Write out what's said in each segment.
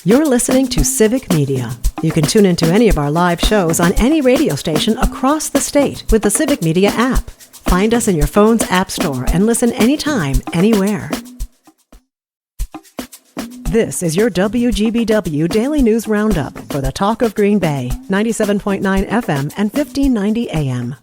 You're listening to Civic Media. You can tune into any of our live shows on any radio station across the state with the Civic Media app. Find us in your phone's app store and listen anytime, anywhere. This is your WGBW Daily News Roundup for the Talk of Green Bay, 97.9 FM and 1590 AM.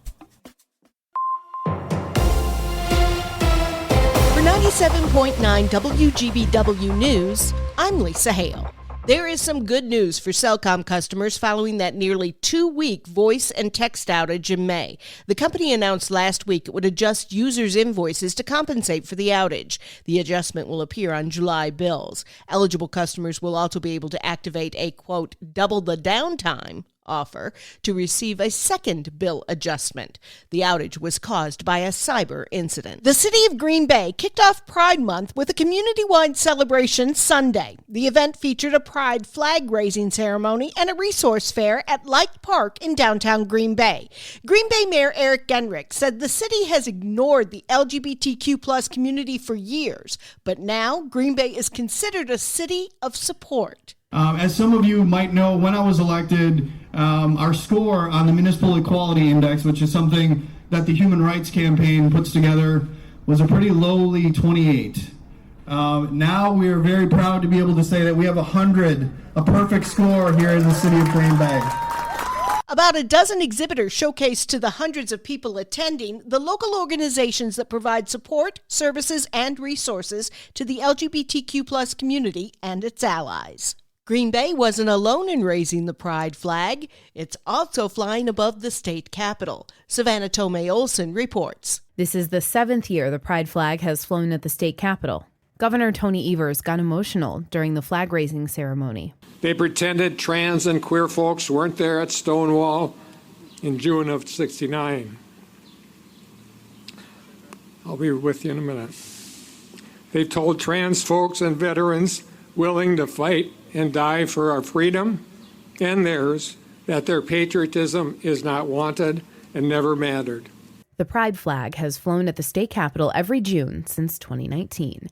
For 97.9 WGBW News, I'm Lisa Hale. There is some good news for Cellcom customers following that nearly 2-week voice and text outage in May. The company announced last week it would adjust users' invoices to compensate for the outage. The adjustment will appear on July bills. Eligible customers will also be able to activate a, quote, double the downtime offer to receive a second bill adjustment. The outage was caused by a cyber incident. The city of Green Bay kicked off Pride Month with a community-wide celebration Sunday. The event featured a Pride flag-raising ceremony and a resource fair at Light Park in downtown Green Bay. Green Bay Mayor Eric Genrich said the city has ignored the LGBTQ+ community for years, but now Green Bay is considered a city of support. As some of you might know, when I was elected, our score on the Municipal Equality Index, which is something that the Human Rights Campaign puts together, was a pretty lowly 28. Now we are very proud to be able to say that we have 100, a perfect score here in the city of Green Bay. About a dozen exhibitors showcased to the hundreds of people attending the local organizations that provide support, services, and resources to the LGBTQ+ community and its allies. Green Bay wasn't alone in raising the Pride flag. It's also flying above the state capitol. Savannah Tomei-Olson reports. This is the 7th year the Pride flag has flown at the state capitol. Governor Tony Evers got emotional during the flag-raising ceremony. They pretended trans and queer folks weren't there at Stonewall in June of '69. I'll be with you in a minute. They told trans folks and veterans willing to fight and die for our freedom and theirs that their patriotism is not wanted and never mattered. The Pride flag has flown at the state capitol every June since 2019.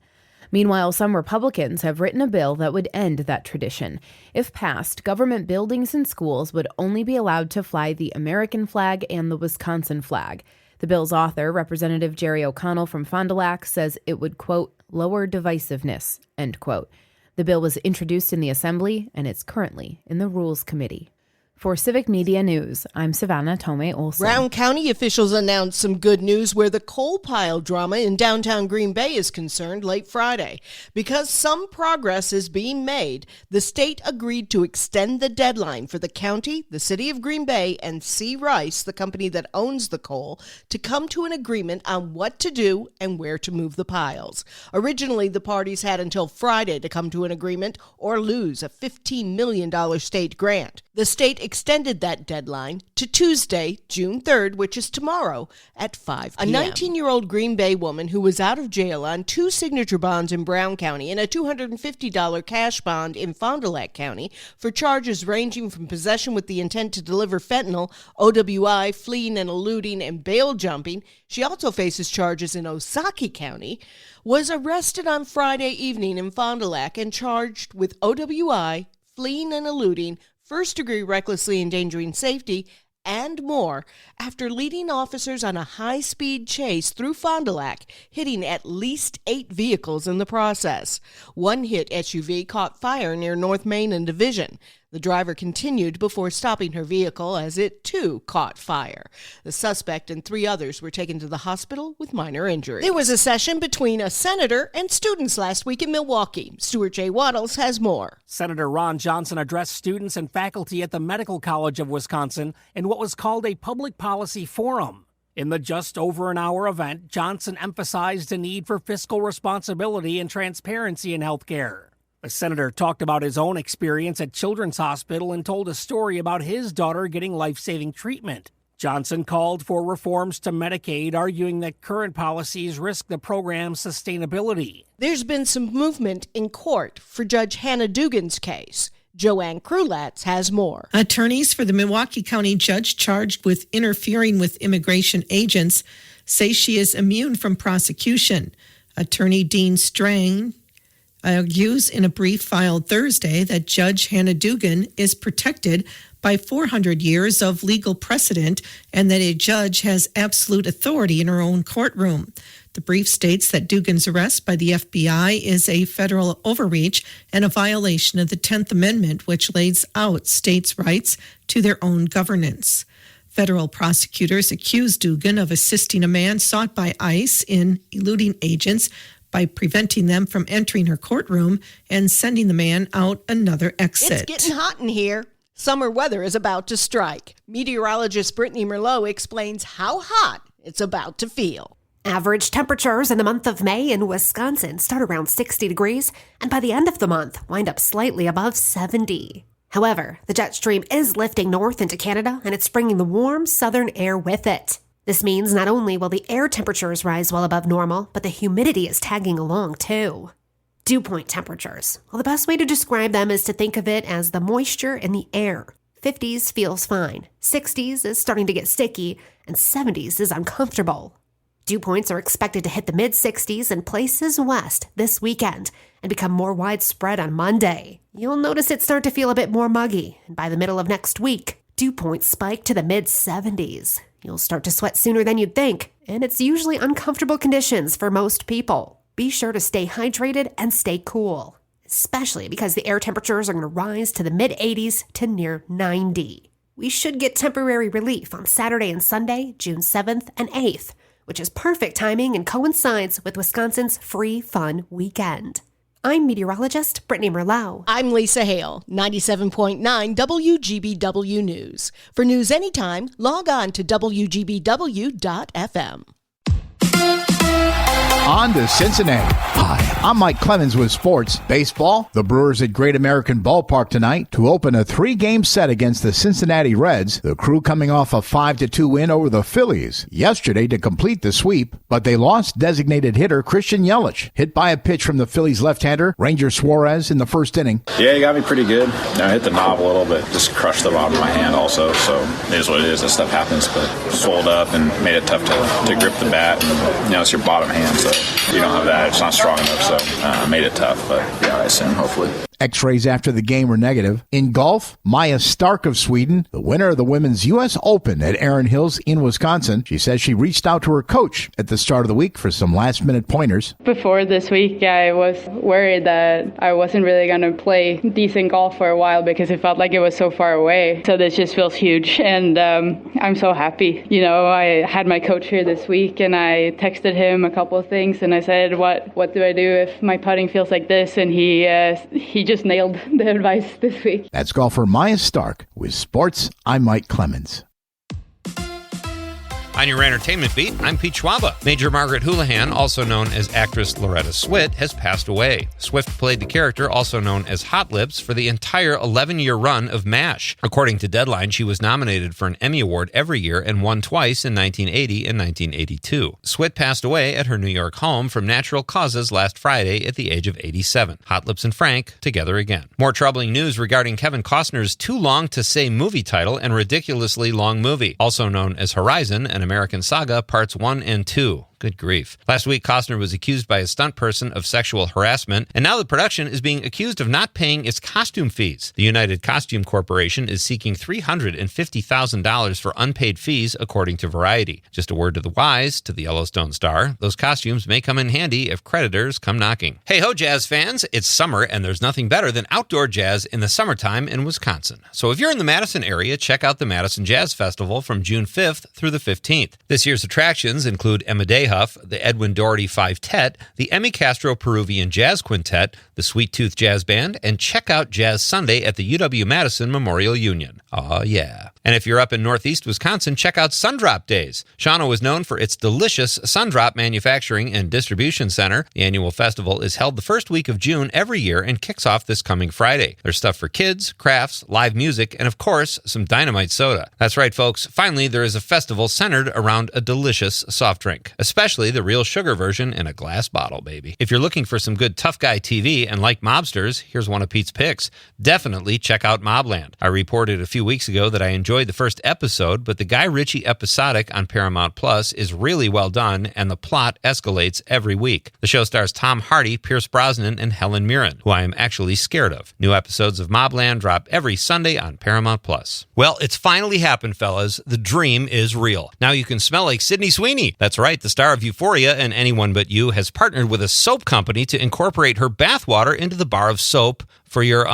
Meanwhile, some Republicans have written a bill that would end that tradition. If passed, government buildings and schools would only be allowed to fly the American flag and the Wisconsin flag. The bill's author, Representative Jerry O'Connell from Fond du Lac, says it would, quote, lower divisiveness, end quote. The bill was introduced in the Assembly, and it's currently in the Rules Committee. For Civic Media News, I'm Savannah Tomei-Olson. Brown County officials announced some good news where the coal pile drama in downtown Green Bay is concerned late Friday. Because some progress is being made, the state agreed to extend the deadline for the county, the city of Green Bay, and C. Rice, the company that owns the coal, to come to an agreement on what to do and where to move the piles. Originally, the parties had until Friday to come to an agreement or lose a $15 million state grant. The state extended that deadline to Tuesday, June 3rd, which is tomorrow, at 5 p.m. A 19-year-old Green Bay woman who was out of jail on 2 signature bonds in Brown County and a $250 cash bond in Fond du Lac County for charges ranging from possession with the intent to deliver fentanyl, OWI, fleeing and eluding, and bail jumping. She also faces charges in Osakie County, was arrested on Friday evening in Fond du Lac and charged with OWI, fleeing and eluding, first-degree recklessly endangering safety, and more after leading officers on a high-speed chase through Fond du Lac, hitting at least 8 vehicles in the process. One hit SUV caught fire near North Main and Division. The driver continued before stopping her vehicle as it, too, caught fire. The suspect and 3 others were taken to the hospital with minor injuries. There was a session between a senator and students last week in Milwaukee. Stuart J. Waddles has more. Senator Ron Johnson addressed students and faculty at the Medical College of Wisconsin in what was called a public policy forum. In the just over an hour event, Johnson emphasized the need for fiscal responsibility and transparency in healthcare. The senator talked about his own experience at Children's Hospital and told a story about his daughter getting life-saving treatment. Johnson called for reforms to Medicaid, arguing that current policies risk the program's sustainability. There's been some movement in court for Judge Hannah Dugan's case. Joanne Krulatz has more. Attorneys for the Milwaukee County judge charged with interfering with immigration agents say she is immune from prosecution. Attorney Dean Strang argues in a brief filed Thursday that Judge Hannah Dugan is protected by 400 years of legal precedent and that a judge has absolute authority in her own courtroom. The brief states that Dugan's arrest by the FBI is a federal overreach and a violation of the 10th Amendment, which lays out states' rights to their own governance. Federal prosecutors accuse Dugan of assisting a man sought by ICE in eluding agents by preventing them from entering her courtroom and sending the man out another exit. It's getting hot in here. Summer weather is about to strike. Meteorologist Brittany Merlot explains how hot it's about to feel. Average temperatures in the month of May in Wisconsin start around 60 degrees, and by the end of the month, wind up slightly above 70. However, the jet stream is lifting north into Canada, and it's bringing the warm southern air with it. This means not only will the air temperatures rise well above normal, but the humidity is tagging along too. Dew point temperatures. Well, the best way to describe them is to think of it as the moisture in the air. 50s feels fine, 60s is starting to get sticky, and 70s is uncomfortable. Dew points are expected to hit the mid-60s in places west this weekend and become more widespread on Monday. You'll notice it start to feel a bit more muggy, and by the middle of next week, dew points spike to the mid-70s. You'll start to sweat sooner than you'd think, and it's usually uncomfortable conditions for most people. Be sure to stay hydrated and stay cool, especially because the air temperatures are going to rise to the mid-80s to near 90. We should get temporary relief on Saturday and Sunday, June 7th and 8th, which is perfect timing and coincides with Wisconsin's free fun weekend. I'm meteorologist Brittany Merlot. I'm Lisa Hale, 97.9 WGBW News. For news anytime, log on to WGBW.FM. On to Cincinnati. Hi, I'm Mike Clemens with sports. Baseball, the Brewers at Great American Ballpark tonight to open a 3-game set against the Cincinnati Reds. The Crew coming off a 5-2 win over the Phillies yesterday to complete the sweep, but they lost designated hitter Christian Yelich, hit by a pitch from the Phillies left-hander Ranger Suarez in the first inning. Yeah, he got me pretty good. I hit the knob a little bit, just crushed the bottom of my hand also, so it is what it is. That stuff happens, but swelled up and made it tough to grip the bat. And, it's your bottom hand, so you don't have that. It's not strong enough, so made it tough, but yeah, I assume, hopefully. X-rays after the game were negative. In golf, Maja Stark of Sweden, the winner of the Women's U.S. Open at Erin Hills in Wisconsin. She says she reached out to her coach at the start of the week for some last-minute pointers. Before this week, I was worried that I wasn't really going to play decent golf for a while because it felt like it was so far away. So this just feels huge, and I'm so happy. I had my coach here this week, and I texted him a couple of things, and I said, what do I do if my putting feels like this? And he just nailed the advice this week. That's golfer Maja Stark. With sports, I'm Mike Clemens. On your entertainment beat, I'm Pete Schwaba. Major Margaret Houlihan, also known as actress Loretta Swit, has passed away. Swift played the character, also known as Hot Lips, for the entire 11-year run of MASH. According to Deadline, she was nominated for an Emmy Award every year and won twice in 1980 and 1982. Swit passed away at her New York home from natural causes last Friday at the age of 87. Hot Lips and Frank together again. More troubling news regarding Kevin Costner's too long to say movie title and ridiculously long movie, also known as Horizon, an American Saga Parts 1 and 2. Good grief. Last week, Costner was accused by a stunt person of sexual harassment, and now the production is being accused of not paying its costume fees. The United Costume Corporation is seeking $350,000 for unpaid fees, according to Variety. Just a word to the wise, to the Yellowstone star, those costumes may come in handy if creditors come knocking. Hey-ho, jazz fans! It's summer, and there's nothing better than outdoor jazz in the summertime in Wisconsin. So if you're in the Madison area, check out the Madison Jazz Festival from June 5th through the 15th. This year's attractions include Emma Day Huff, the Edwin Doherty Five-Tet, the Emmy Castro Peruvian Jazz Quintet, the Sweet Tooth Jazz Band, and check out Jazz Sunday at the UW-Madison Memorial Union. Aw, yeah. And if you're up in Northeast Wisconsin, check out Sundrop Days. Shawano is known for its delicious Sundrop Manufacturing and Distribution Center. The annual festival is held the first week of June every year and kicks off this coming Friday. There's stuff for kids, crafts, live music, and of course, some dynamite soda. That's right, folks. Finally, there is a festival centered around a delicious soft drink, especially the real sugar version in a glass bottle, baby. If you're looking for some good tough guy TV and like mobsters, here's one of Pete's picks. Definitely check out Mobland. I reported a few weeks ago that I enjoyed enjoyed the first episode, but the Guy Ritchie episodic on Paramount Plus is really well done, and the plot escalates every week. The show stars Tom Hardy, Pierce Brosnan, and Helen Mirren, who I am actually scared of. New episodes of Mobland drop every Sunday on Paramount Plus. Well, it's finally happened, fellas. The dream is real. Now you can smell like Sydney Sweeney. That's right, the star of Euphoria and Anyone But You has partnered with a soap company to incorporate her bathwater into the bar of soap for your,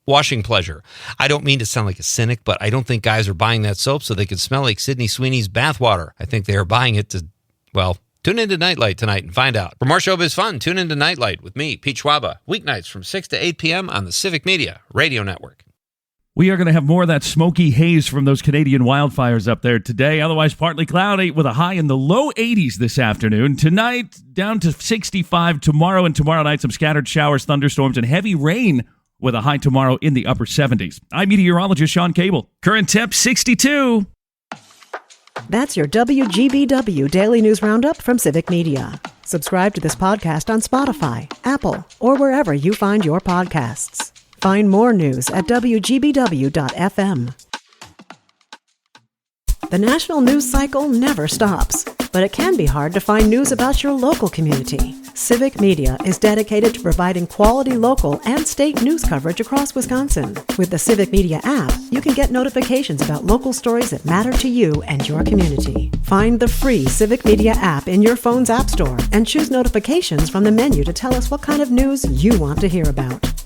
washing pleasure. I don't mean to sound like a cynic, but I don't think guys are buying that soap so they can smell like Sydney Sweeney's bathwater. I think they are buying it to, well, tune into Nightlight tonight and find out. For more showbiz fun, tune into Nightlight with me, Pete Schwaba, weeknights from 6 to 8 p.m. on the Civic Media Radio Network. We are going to have more of that smoky haze from those Canadian wildfires up there today. Otherwise, partly cloudy with a high in the low 80s this afternoon. Tonight, down to 65. Tomorrow and tomorrow night, some scattered showers, thunderstorms, and heavy rain with a high tomorrow in the upper 70s. I'm meteorologist Sean Cable. Current temp 62. That's your WGBW Daily News Roundup from Civic Media. Subscribe to this podcast on Spotify, Apple, or wherever you find your podcasts. Find more news at WGBW.FM. The national news cycle never stops, but it can be hard to find news about your local community. Civic Media is dedicated to providing quality local and state news coverage across Wisconsin. With the Civic Media app, you can get notifications about local stories that matter to you and your community. Find the free Civic Media app in your phone's app store and choose notifications from the menu to tell us what kind of news you want to hear about.